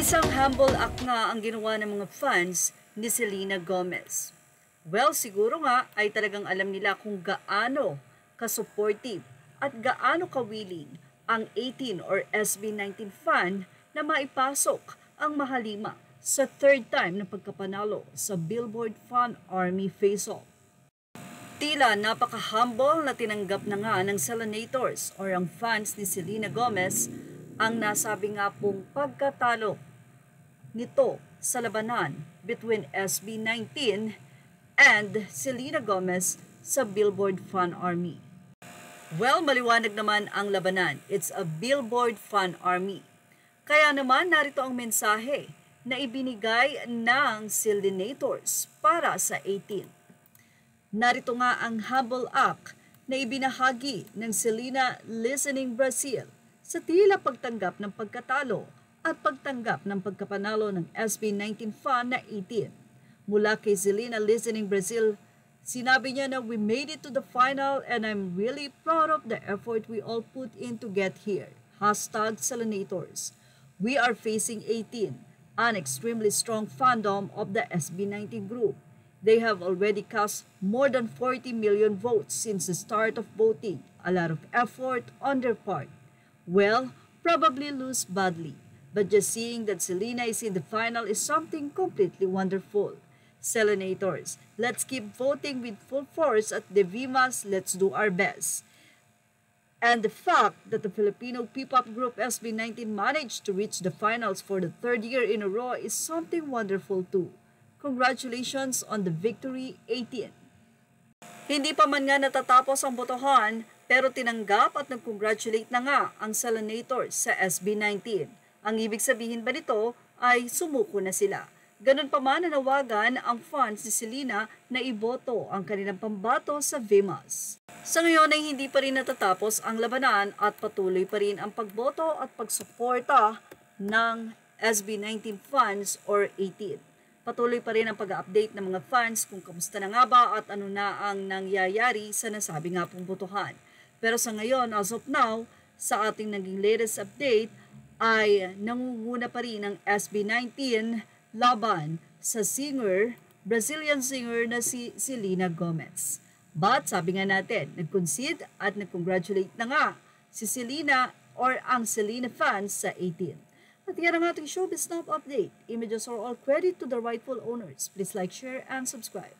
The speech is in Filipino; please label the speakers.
Speaker 1: Isang humble act nga ang ginawa ng mga fans ni Selena Gomez. Well, siguro nga ay talagang alam nila kung gaano ka-supportive at gaano ka-willing ang 18 or SB19 fan na maipasok ang Mahalima sa third time na pagkapanalo sa Billboard Fan Army Face-Off. Tila napaka-humble na tinanggap na nga ng Selenators or ang fans ni Selena Gomez ang nasabi nga pong pagkatalo nito sa labanan between SB19 and Selena Gomez sa Billboard Fan Army. Well, maliwanag naman ang labanan. It's a Billboard Fan Army. Kaya naman narito ang mensahe na ibinigay ng Selenators para sa 18. Narito nga ang humble act na ibinahagi ng Selena Listening Brazil sa tila pagtanggap ng pagkatalo at pagtanggap ng pagkapanalo ng SB19 fan na 18. Mula kay Selena Listening Brazil, sinabi niya na we made it to the final and I'm really proud of the effort we all put in to get here. #Selenators. We are facing 18, an extremely strong fandom of the SB19 group. They have already cast more than 40 million votes since the start of voting. A lot of effort on their part. Well, probably lose badly. But just seeing that Selena is in the final is something completely wonderful. Selenators, let's keep voting with full force at the Vimas. Let's do our best. And the fact that the Filipino P-pop group SB19 managed to reach the finals for the third year in a row is something wonderful too. Congratulations on the victory, 18. Hindi pa man nga natatapos ang botohan, pero tinanggap at nag-congratulate na nga ang Selenators sa SB19. Ang ibig sabihin ba nito ay sumuko na sila. Ganun pa man nanawagan ang fans ni Selena na iboto ang kanilang pambato sa Vimas. Sa ngayon ay hindi pa rin natatapos ang labanan at patuloy pa rin ang pagboto at pagsuporta ng SB19 fans or 18. Patuloy pa rin ang pag-update ng mga fans kung kamusta na nga ba at ano na ang nangyayari sa nasabi nga pong botohan. Pero sa ngayon, as of now, sa ating naging latest update, ay nangunguna pa rin ang SB19 laban sa Brazilian singer na si Selena Gomez. But sabi nga natin, nag-concede at nag-congratulate na nga si Selena or ang Selena fans sa 18. At yan ang ating Showbiz Snap update. Images are all credit to the rightful owners. Please like, share, and subscribe.